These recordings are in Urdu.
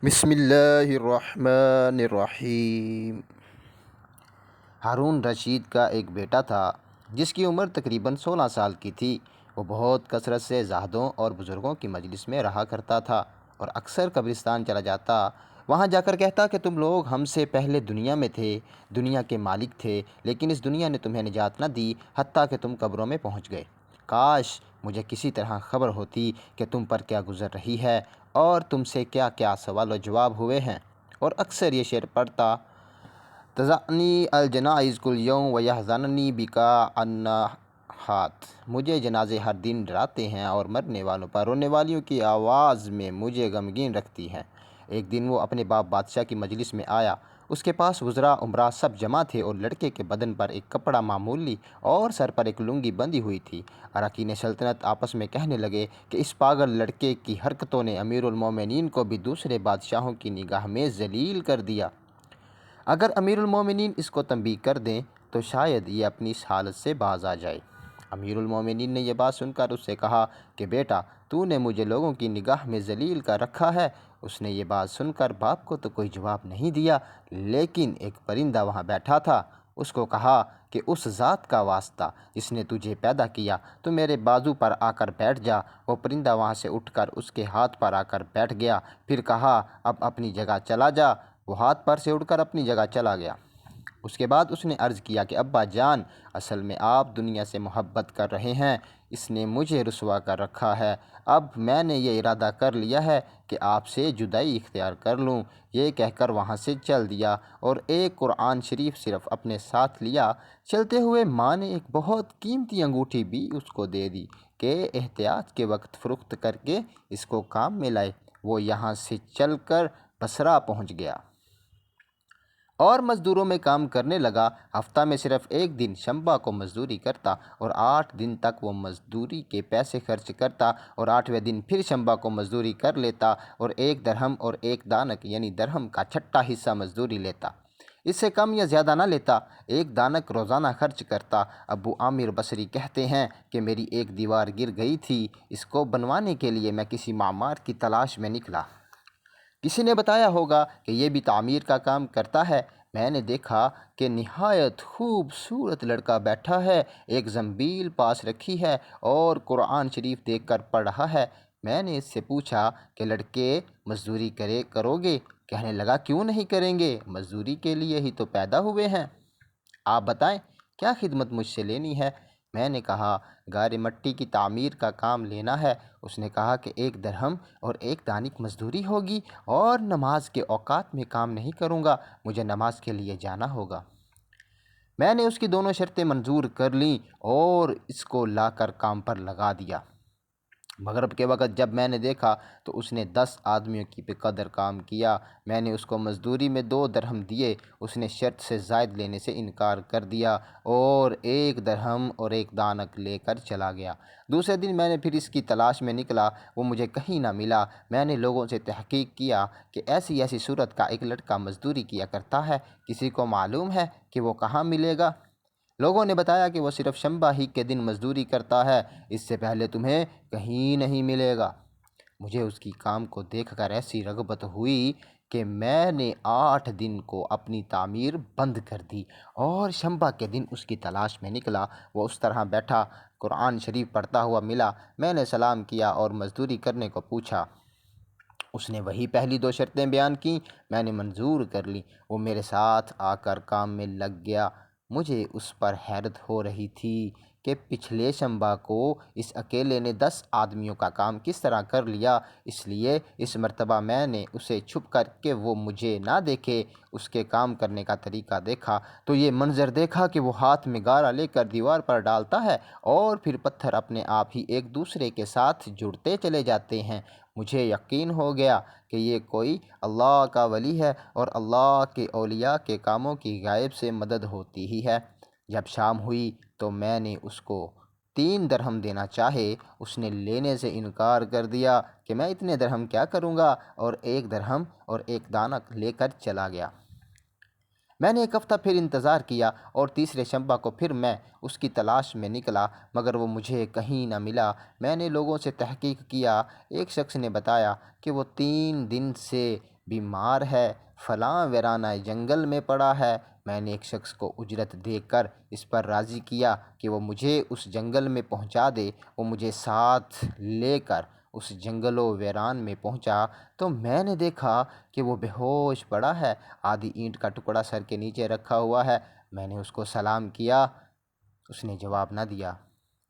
بسم اللہ الرحمن الرحیم۔ ہارون رشید کا ایک بیٹا تھا جس کی عمر تقریباً 16 سال کی تھی۔ وہ بہت کثرت سے زاہدوں اور بزرگوں کی مجلس میں رہا کرتا تھا اور اکثر قبرستان چلا جاتا۔ وہاں جا کر کہتا کہ تم لوگ ہم سے پہلے دنیا میں تھے، دنیا کے مالک تھے، لیکن اس دنیا نے تمہیں نجات نہ دی حتیٰ کہ تم قبروں میں پہنچ گئے۔ کاش مجھے کسی طرح خبر ہوتی کہ تم پر کیا گزر رہی ہے اور تم سے کیا کیا سوال و جواب ہوئے ہیں۔ اور اکثر یہ شعر پڑھتا: تضعنی الجنائز کل یوم و یحزننی بکا النحات۔ مجھے جنازے ہر دن ڈراتے ہیں اور مرنے والوں پر رونے والیوں کی آواز میں مجھے غمگین رکھتی ہیں۔ ایک دن وہ اپنے باپ بادشاہ کی مجلس میں آیا۔ اس کے پاس وزراء امراء سب جمع تھے اور لڑکے کے بدن پر ایک کپڑا معمولی اور سر پر ایک لنگی بندھی ہوئی تھی۔ اراکین سلطنت آپس میں کہنے لگے کہ اس پاگل لڑکے کی حرکتوں نے امیر المومنین کو بھی دوسرے بادشاہوں کی نگاہ میں ذلیل کر دیا۔ اگر امیر المومنین اس کو تنبیہ کر دیں تو شاید یہ اپنی اس حالت سے باز آ جائے۔ امیر المومنین نے یہ بات سن کر اس سے کہا کہ بیٹا، تو نے مجھے لوگوں کی نگاہ میں ذلیل کر رکھا ہے۔ اس نے یہ بات سن کر باپ کو تو کوئی جواب نہیں دیا، لیکن ایک پرندہ وہاں بیٹھا تھا۔ اس کو کہا کہ اس ذات کا واسطہ جس نے تجھے پیدا کیا، تو میرے بازو پر آ کر بیٹھ جا۔ وہ پرندہ وہاں سے اٹھ کر اس کے ہاتھ پر آ کر بیٹھ گیا، پھر کہا اب اپنی جگہ چلا جا۔ وہ ہاتھ پر سے اٹھ کر اپنی جگہ چلا گیا۔ اس کے بعد اس نے عرض کیا کہ ابا جان، اصل میں آپ دنیا سے محبت کر رہے ہیں، اس نے مجھے رسوا کر رکھا ہے۔ اب میں نے یہ ارادہ کر لیا ہے کہ آپ سے جدائی اختیار کر لوں۔ یہ کہہ کر وہاں سے چل دیا اور ایک قرآن شریف صرف اپنے ساتھ لیا۔ چلتے ہوئے ماں نے ایک بہت قیمتی انگوٹھی بھی اس کو دے دی کہ احتیاط کے وقت فروخت کر کے اس کو کام میں لائے۔ وہ یہاں سے چل کر بصرہ پہنچ گیا اور مزدوروں میں کام کرنے لگا۔ ہفتہ میں صرف ایک دن شنبہ کو مزدوری کرتا اور 8 دن تک وہ مزدوری کے پیسے خرچ کرتا اور 8ویں دن پھر شنبہ کو مزدوری کر لیتا اور 1 درہم اور 1 دانک یعنی درہم کا چھٹا حصہ مزدوری لیتا۔ اس سے کم یا زیادہ نہ لیتا۔ 1 دانک روزانہ خرچ کرتا۔ ابو عامر بصری کہتے ہیں کہ میری ایک دیوار گر گئی تھی، اس کو بنوانے کے لیے میں کسی معمار کی تلاش میں نکلا۔ کسی نے بتایا ہوگا کہ یہ بھی تعمیر کا کام کرتا ہے۔ میں نے دیکھا کہ نہایت خوبصورت لڑکا بیٹھا ہے، ایک زنبیل پاس رکھی ہے اور قرآن شریف دیکھ کر پڑھ رہا ہے۔ میں نے اس سے پوچھا کہ لڑکے مزدوری کرو گے؟ کہنے لگا کیوں نہیں کریں گے، مزدوری کے لیے ہی تو پیدا ہوئے ہیں۔ آپ بتائیں کیا خدمت مجھ سے لینی ہے؟ میں نے کہا غار مٹی کی تعمیر کا کام لینا ہے۔ اس نے کہا کہ 1 درہم اور 1 دانک مزدوری ہوگی اور نماز کے اوقات میں کام نہیں کروں گا، مجھے نماز کے لیے جانا ہوگا۔ میں نے اس کی دونوں شرطیں منظور کر لیں اور اس کو لا کر کام پر لگا دیا۔ مغرب کے وقت جب میں نے دیکھا تو اس نے 10 آدمیوں کی بقدر کام کیا۔ میں نے اس کو مزدوری میں 2 درہم دیے۔ اس نے شرط سے زائد لینے سے انکار کر دیا اور 1 درہم اور 1 دانک لے کر چلا گیا۔ دوسرے دن میں نے پھر اس کی تلاش میں نکلا، وہ مجھے کہیں نہ ملا۔ میں نے لوگوں سے تحقیق کیا کہ ایسی ایسی صورت کا ایک لڑکا مزدوری کیا کرتا ہے، کسی کو معلوم ہے کہ وہ کہاں ملے گا؟ لوگوں نے بتایا کہ وہ صرف شنبہ ہی کے دن مزدوری کرتا ہے، اس سے پہلے تمہیں کہیں نہیں ملے گا۔ مجھے اس کی کام کو دیکھ کر ایسی رغبت ہوئی کہ میں نے 8 دن کو اپنی تعمیر بند کر دی اور شنبہ کے دن اس کی تلاش میں نکلا۔ وہ اس طرح بیٹھا قرآن شریف پڑھتا ہوا ملا۔ میں نے سلام کیا اور مزدوری کرنے کو پوچھا۔ اس نے وہی پہلی 2 شرطیں بیان کیں، میں نے منظور کر لی۔ وہ میرے ساتھ آ کر کام میں لگ گیا۔ مجھے اس پر حیرت ہو رہی تھی کہ پچھلے شنبہ کو اس اکیلے نے 10 آدمیوں کا کام کس طرح کر لیا، اس لیے اس مرتبہ میں نے اسے چھپ کر کہ وہ مجھے نہ دیکھے اس کے کام کرنے کا طریقہ دیکھا تو یہ منظر دیکھا کہ وہ ہاتھ میں گارا لے کر دیوار پر ڈالتا ہے اور پھر پتھر اپنے آپ ہی ایک دوسرے کے ساتھ جڑتے چلے جاتے ہیں۔ مجھے یقین ہو گیا کہ یہ کوئی اللہ کا ولی ہے اور اللہ کے اولیاء کے کاموں کی غائب سے مدد ہوتی ہی ہے۔ جب شام ہوئی تو میں نے اس کو 3 درہم دینا چاہے، اس نے لینے سے انکار کر دیا کہ میں اتنے درہم کیا کروں گا، اور 1 درہم اور 1 دانک لے کر چلا گیا۔ میں نے 1 ہفتہ پھر انتظار کیا اور تیسرے شنبہ کو پھر میں اس کی تلاش میں نکلا، مگر وہ مجھے کہیں نہ ملا۔ میں نے لوگوں سے تحقیق کیا۔ ایک شخص نے بتایا کہ وہ 3 دن سے بیمار ہے، فلاں ویرانہ جنگل میں پڑا ہے۔ میں نے ایک شخص کو اجرت دے کر اس پر راضی کیا کہ وہ مجھے اس جنگل میں پہنچا دے۔ وہ مجھے ساتھ لے کر اس جنگل و ویران میں پہنچا تو میں نے دیکھا کہ وہ بے ہوش پڑا ہے، آدھی اینٹ کا ٹکڑا سر کے نیچے رکھا ہوا ہے۔ میں نے اس کو سلام کیا، اس نے جواب نہ دیا۔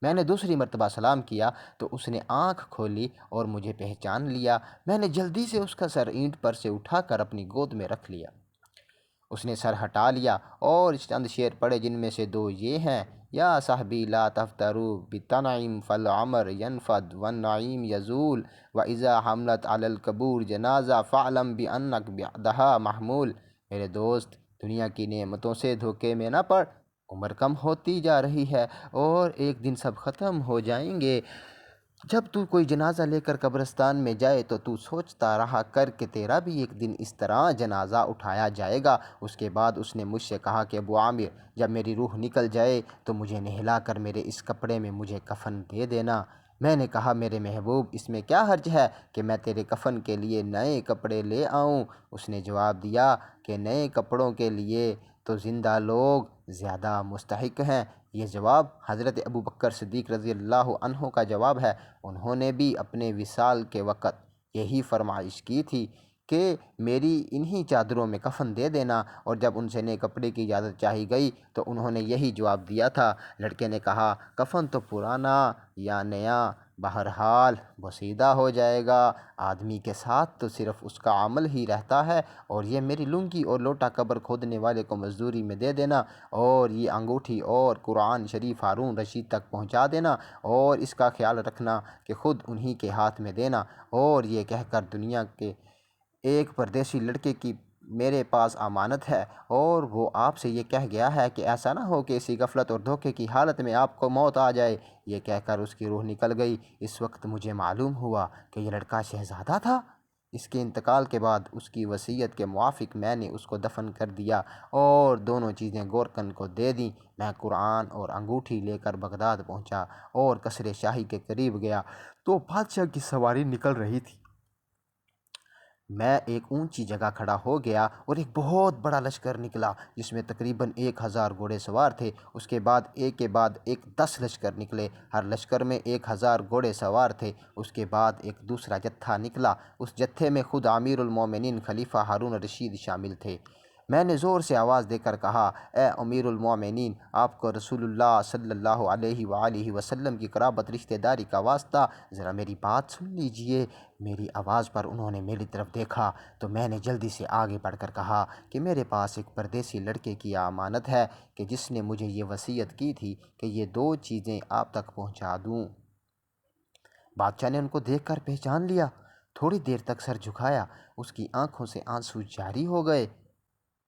میں نے دوسری مرتبہ سلام کیا تو اس نے آنکھ کھولی اور مجھے پہچان لیا۔ میں نے جلدی سے اس کا سر اینٹ پر سے اٹھا کر اپنی گود میں رکھ لیا۔ اس نے سر ہٹا لیا اور چند شعر پڑھے، جن میں سے دو یہ ہیں: یا صاحبی لا تفتروا بالتنعیم فالعمر ینفد والنعیم یزول واذا حملت علی القبور جنازہ فاعلم بانک بعدہا محمول۔ میرے دوست، دنیا کی نعمتوں سے دھوکے میں نہ پڑ، عمر کم ہوتی جا رہی ہے اور ایک دن سب ختم ہو جائیں گے۔ جب تو کوئی جنازہ لے کر قبرستان میں جائے تو سوچتا رہا کر کہ تیرا بھی ایک دن اس طرح جنازہ اٹھایا جائے گا۔ اس کے بعد اس نے مجھ سے کہا کہ ابو عامر، جب میری روح نکل جائے تو مجھے نہلا کر میرے اس کپڑے میں مجھے کفن دے دینا۔ میں نے کہا میرے محبوب، اس میں کیا حرج ہے کہ میں تیرے کفن کے لیے نئے کپڑے لے آؤں؟ اس نے جواب دیا کہ نئے کپڑوں کے لیے تو زندہ لوگ زیادہ مستحق ہیں۔ یہ جواب حضرت ابوبکر صدیق رضی اللہ عنہ کا جواب ہے۔ انہوں نے بھی اپنے وصال کے وقت یہی فرمائش کی تھی کہ میری انہی چادروں میں کفن دے دینا، اور جب ان سے نئے کپڑے کی اجازت چاہی گئی تو انہوں نے یہی جواب دیا تھا۔ لڑکے نے کہا کفن تو پرانا یا نیا بہرحال بوسیدہ ہو جائے گا، آدمی کے ساتھ تو صرف اس کا عمل ہی رہتا ہے، اور یہ میری لنگی اور لوٹا قبر کھودنے والے کو مزدوری میں دے دینا، اور یہ انگوٹھی اور قرآن شریف ہارون رشید تک پہنچا دینا، اور اس کا خیال رکھنا کہ خود انہی کے ہاتھ میں دینا، اور یہ کہہ کر دنیا کے ایک پردیسی لڑکے کی میرے پاس امانت ہے، اور وہ آپ سے یہ کہہ گیا ہے کہ ایسا نہ ہو کہ اسی غفلت اور دھوکے کی حالت میں آپ کو موت آ جائے۔ یہ کہہ کر اس کی روح نکل گئی۔ اس وقت مجھے معلوم ہوا کہ یہ لڑکا شہزادہ تھا۔ اس کے انتقال کے بعد اس کی وصیت کے موافق میں نے اس کو دفن کر دیا اور دونوں چیزیں گورکن کو دے دیں۔ میں قرآن اور انگوٹھی لے کر بغداد پہنچا اور قصر شاہی کے قریب گیا تو بادشاہ کی سواری نکل رہی تھی۔ میں ایک اونچی جگہ کھڑا ہو گیا اور ایک بہت بڑا لشکر نکلا جس میں تقریباً 1000 گھوڑے سوار تھے۔ اس کے بعد ایک 10 لشکر نکلے، ہر لشکر میں 1000 گھوڑے سوار تھے۔ اس کے بعد ایک دوسرا جتھا نکلا، اس جتھے میں خود امیر المومنین خلیفہ ہارون الرشید شامل تھے۔ میں نے زور سے آواز دے کر کہا، اے امیر المومنین، آپ کو رسول اللہ صلی اللہ علیہ وآلہ وسلم کی قرابت رشتہ داری کا واسطہ، ذرا میری بات سن لیجئے۔ میری آواز پر انہوں نے میری طرف دیکھا تو میں نے جلدی سے آگے بڑھ کر کہا کہ میرے پاس ایک پردیسی لڑکے کی امانت ہے کہ جس نے مجھے یہ وصیت کی تھی کہ یہ 2 چیزیں آپ تک پہنچا دوں۔ بادشاہ نے ان کو دیکھ کر پہچان لیا، تھوڑی دیر تک سر جھکایا، اس کی آنکھوں سے آنسو جاری ہو گئے۔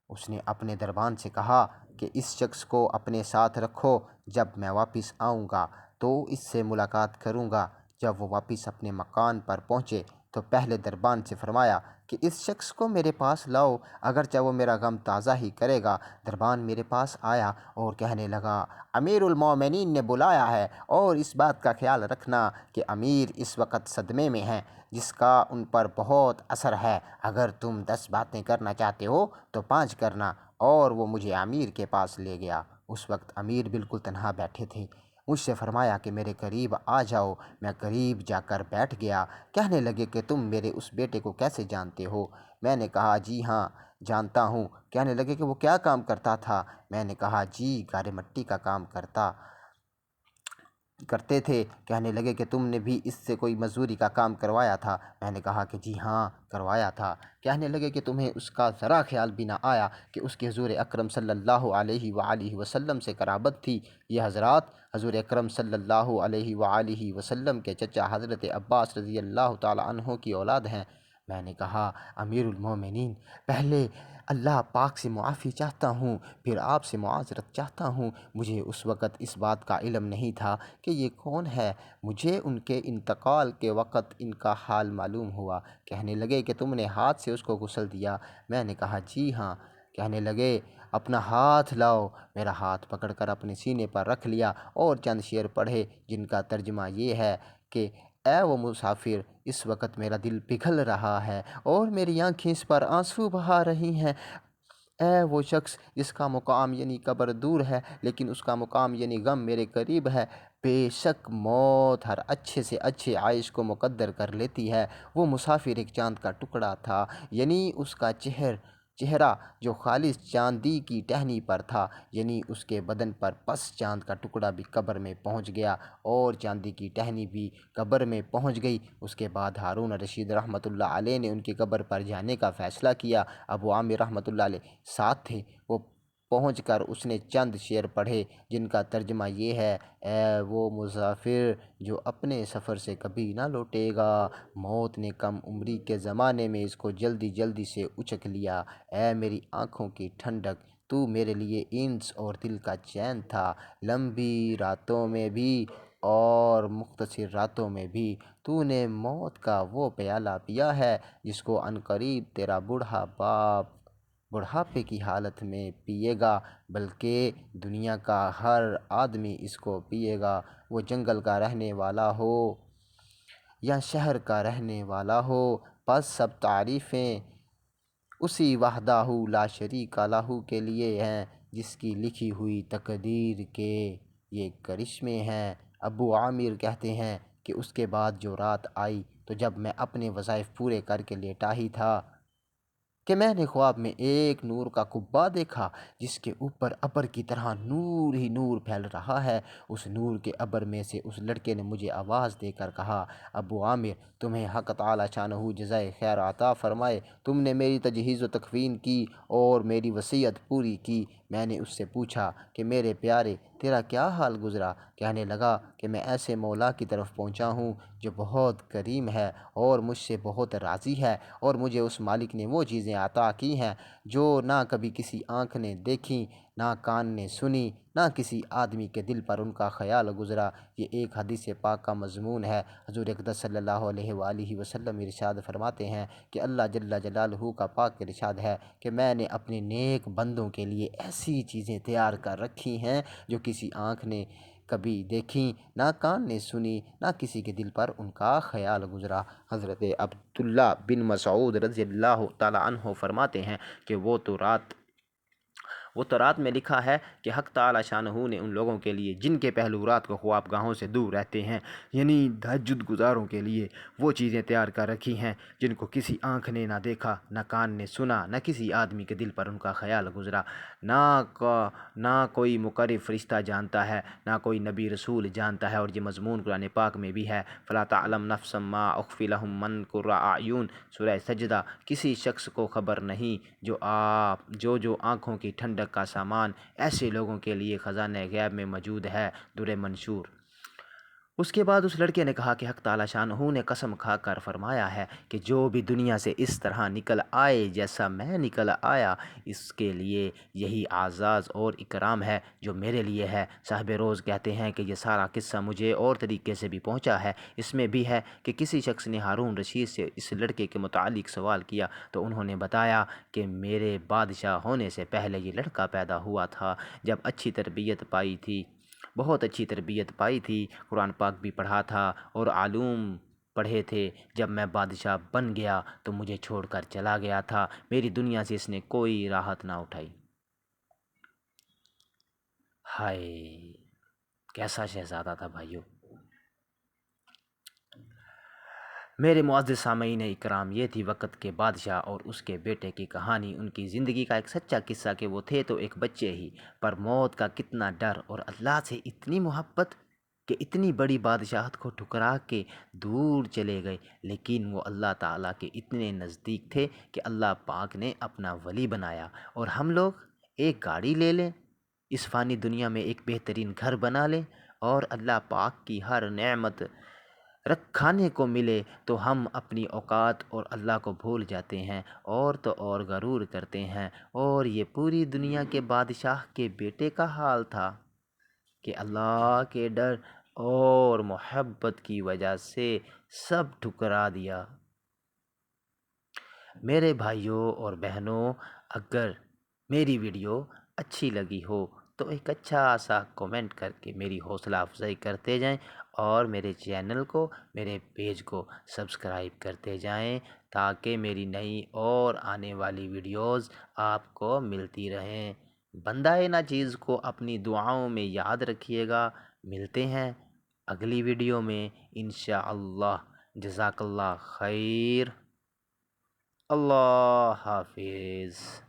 اس نے اپنے دربان سے کہا کہ اس شخص کو اپنے ساتھ رکھو، جب میں واپس آؤں گا تو اس سے ملاقات کروں گا۔ جب وہ واپس اپنے مکان پر پہنچے تو پہلے دربان سے فرمایا کہ اس شخص کو میرے پاس لاؤ، اگرچہ وہ میرا غم تازہ ہی کرے گا۔ دربان میرے پاس آیا اور کہنے لگا، امیر المومنین نے بلایا ہے، اور اس بات کا خیال رکھنا کہ امیر اس وقت صدمے میں ہیں جس کا ان پر بہت اثر ہے۔ اگر تم 10 باتیں کرنا چاہتے ہو تو 5 کرنا۔ اور وہ مجھے امیر کے پاس لے گیا۔ اس وقت امیر بالکل تنہا بیٹھے تھے۔ مجھ سے فرمایا کہ میرے قریب آ جاؤ۔ میں قریب جا کر بیٹھ گیا۔ کہنے لگے کہ تم میرے اس بیٹے کو کیسے جانتے ہو؟ میں نے کہا جی ہاں جانتا ہوں۔ کہنے لگے کہ وہ کیا کام کرتا تھا؟ میں نے کہا جی گارے مٹی کا کام کرتے تھے۔ کہنے لگے کہ تم نے بھی اس سے کوئی مزدوری کا کام کروایا تھا؟ میں نے کہا کہ جی ہاں کروایا تھا۔ کہنے لگے کہ تمہیں اس کا ذرا خیال بھی نہ آیا کہ اس کے حضور اکرم صلی اللہ علیہ وآلہ وسلم سے قرابت تھی؟ یہ حضرات حضور اکرم صلی اللہ علیہ وآلہ وسلم کے چچا حضرت عباس رضی اللہ تعالی عنہ کی اولاد ہیں۔ میں نے کہا امیر المومنین، پہلے اللہ پاک سے معافی چاہتا ہوں، پھر آپ سے معذرت چاہتا ہوں۔ مجھے اس وقت اس بات کا علم نہیں تھا کہ یہ کون ہے۔ مجھے ان کے انتقال کے وقت ان کا حال معلوم ہوا۔ کہنے لگے کہ تم نے ہاتھ سے اس کو غسل دیا؟ میں نے کہا جی ہاں۔ کہنے لگے اپنا ہاتھ لاؤ۔ میرا ہاتھ پکڑ کر اپنے سینے پر رکھ لیا اور چند شعر پڑھے جن کا ترجمہ یہ ہے کہ اے وہ مسافر اس وقت میرا دل پگھل رہا ہے اور میری آنکھیں اس پر آنسو بہا رہی ہیں۔ اے وہ شخص جس کا مقام یعنی قبر دور ہے لیکن اس کا مقام یعنی غم میرے قریب ہے۔ بے شک موت ہر اچھے سے اچھے عائش کو مقدر کر لیتی ہے۔ وہ مسافر ایک چاند کا ٹکڑا تھا، یعنی اس کا چہرہ جو خالص چاندی کی ٹہنی پر تھا، یعنی اس کے بدن پر پس چاند کا ٹکڑا بھی قبر میں پہنچ گیا اور چاندی کی ٹہنی بھی قبر میں پہنچ گئی۔ اس کے بعد ہارون رشید رحمۃ اللہ علیہ نے ان کی قبر پر جانے کا فیصلہ کیا۔ ابو عامر رحمۃ اللہ علیہ ساتھ تھے۔ وہ پہنچ کر اس نے چند شعر پڑھے جن کا ترجمہ یہ ہے: اے وہ مسافر جو اپنے سفر سے کبھی نہ لوٹے گا، موت نے کم عمری کے زمانے میں اس کو جلدی جلدی سے اچک لیا۔ اے میری آنکھوں کی ٹھنڈک، تو میرے لیے انس اور دل کا چین تھا۔ لمبی راتوں میں بھی اور مختصر راتوں میں بھی تو نے موت کا وہ پیالہ پیا ہے جس کو عنقریب تیرا بوڑھا باپ بڑھاپے کی حالت میں پیے گا، بلکہ دنیا کا ہر آدمی اس کو پیے گا، وہ جنگل کا رہنے والا ہو یا شہر کا رہنے والا ہو۔ پس سب تعریفیں اسی وحدہ لا شریک لہ کے لیے ہیں جس کی لکھی ہوئی تقدیر کے یہ کرشمے ہیں۔ ابو عامر کہتے ہیں کہ اس کے بعد جو رات آئی تو جب میں اپنے وظائف پورے کر کے لیٹا ہی تھا کہ میں نے خواب میں ایک نور کا قبہ دیکھا جس کے اوپر ابر کی طرح نور ہی نور پھیل رہا ہے۔ اس نور کے ابر میں سے اس لڑکے نے مجھے آواز دے کر کہا: ابو عامر، تمہیں حق تعالی شانہ جزائے خیر عطا فرمائے، تم نے میری تجہیز و تکفین کی اور میری وصیت پوری کی۔ میں نے اس سے پوچھا کہ میرے پیارے، تیرا کیا حال گزرا؟ کہنے لگا کہ میں ایسے مولا کی طرف پہنچا ہوں جو بہت کریم ہے اور مجھ سے بہت راضی ہے، اور مجھے اس مالک نے وہ چیزیں عطا کی ہیں جو نہ کبھی کسی آنکھ نے دیکھیں، نہ کان نے سنی، نہ کسی آدمی کے دل پر ان کا خیال گزرا۔ یہ ایک حدیث پاک کا مضمون ہے۔ حضور اقدس صلی اللہ علیہ وآلہ وسلم ارشاد فرماتے ہیں کہ اللہ جل جلالہ کا پاک ارشاد ہے کہ میں نے اپنے نیک بندوں کے لیے ایسی چیزیں تیار کر رکھی ہیں جو کسی آنکھ نے کبھی دیکھیں، نہ کان نے سنی، نہ کسی کے دل پر ان کا خیال گزرا۔ حضرت عبداللہ بن مسعود رضی اللہ تعالی عنہ فرماتے ہیں کہ وہ تو رات میں لکھا ہے کہ حق تعالی شانہ نے ان لوگوں کے لیے جن کے پہلو رات کو خواب گاہوں سے دور رہتے ہیں، یعنی تہجد گزاروں کے لیے وہ چیزیں تیار کر رکھی ہیں جن کو کسی آنکھ نے نہ دیکھا، نہ کان نے سنا، نہ کسی آدمی کے دل پر ان کا خیال گزرا، نہ کوئی مقرب فرشتہ جانتا ہے، نہ کوئی نبی رسول جانتا ہے۔ اور یہ مضمون قرآن پاک میں بھی ہے: فلا تعلم نفس ما اخفی لهم من قرۃ اعین، سورہ سجدہ۔ کسی شخص کو خبر نہیں جو آنکھوں کی ٹھنڈک کا سامان ایسے لوگوں کے لیے خزانہ غیب میں موجود ہے۔ در منشور۔ اس کے بعد اس لڑکے نے کہا کہ حق تعالی شانہ نے قسم کھا کر فرمایا ہے کہ جو بھی دنیا سے اس طرح نکل آئے جیسا میں نکل آیا، اس کے لیے یہی اعزاز اور اکرام ہے جو میرے لیے ہے۔ صاحب روز کہتے ہیں کہ یہ سارا قصہ مجھے اور طریقے سے بھی پہنچا ہے۔ اس میں بھی ہے کہ کسی شخص نے ہارون رشید سے اس لڑکے کے متعلق سوال کیا تو انہوں نے بتایا کہ میرے بادشاہ ہونے سے پہلے یہ لڑکا پیدا ہوا تھا، جب اچھی تربیت پائی تھی، بہت اچھی تربیت پائی تھی، قرآن پاک بھی پڑھا تھا اور علوم پڑھے تھے۔ جب میں بادشاہ بن گیا تو مجھے چھوڑ کر چلا گیا تھا، میری دنیا سے اس نے کوئی راحت نہ اٹھائی۔ ہائے کیسا شہزادہ تھا بھائیو! میرے معزز سامعین اکرام، یہ تھی وقت کے بادشاہ اور اس کے بیٹے کی کہانی، ان کی زندگی کا ایک سچا قصہ کہ وہ تھے تو ایک بچے ہی، پر موت کا کتنا ڈر اور اللہ سے اتنی محبت کہ اتنی بڑی بادشاہت کو ٹھکرا کے دور چلے گئے، لیکن وہ اللہ تعالیٰ کے اتنے نزدیک تھے کہ اللہ پاک نے اپنا ولی بنایا۔ اور ہم لوگ ایک گاڑی لے لیں، اس فانی دنیا میں ایک بہترین گھر بنا لیں اور اللہ پاک کی ہر نعمت کھانے کو ملے تو ہم اپنی اوقات اور اللہ کو بھول جاتے ہیں اور تو اور غرور کرتے ہیں۔ اور یہ پوری دنیا کے بادشاہ کے بیٹے کا حال تھا کہ اللہ کے ڈر اور محبت کی وجہ سے سب ٹھکرا دیا۔ میرے بھائیوں اور بہنوں، اگر میری ویڈیو اچھی لگی ہو تو ایک اچھا سا کومنٹ کر کے میری حوصلہ افزائی کرتے جائیں اور میرے چینل کو، میرے پیج کو سبسکرائب کرتے جائیں تاکہ میری نئی اور آنے والی ویڈیوز آپ کو ملتی رہیں۔ بندہ ناچیز کو اپنی دعاؤں میں یاد رکھیے گا۔ ملتے ہیں اگلی ویڈیو میں انشاءاللہ۔ جزاک اللہ خیر۔ اللہ حافظ۔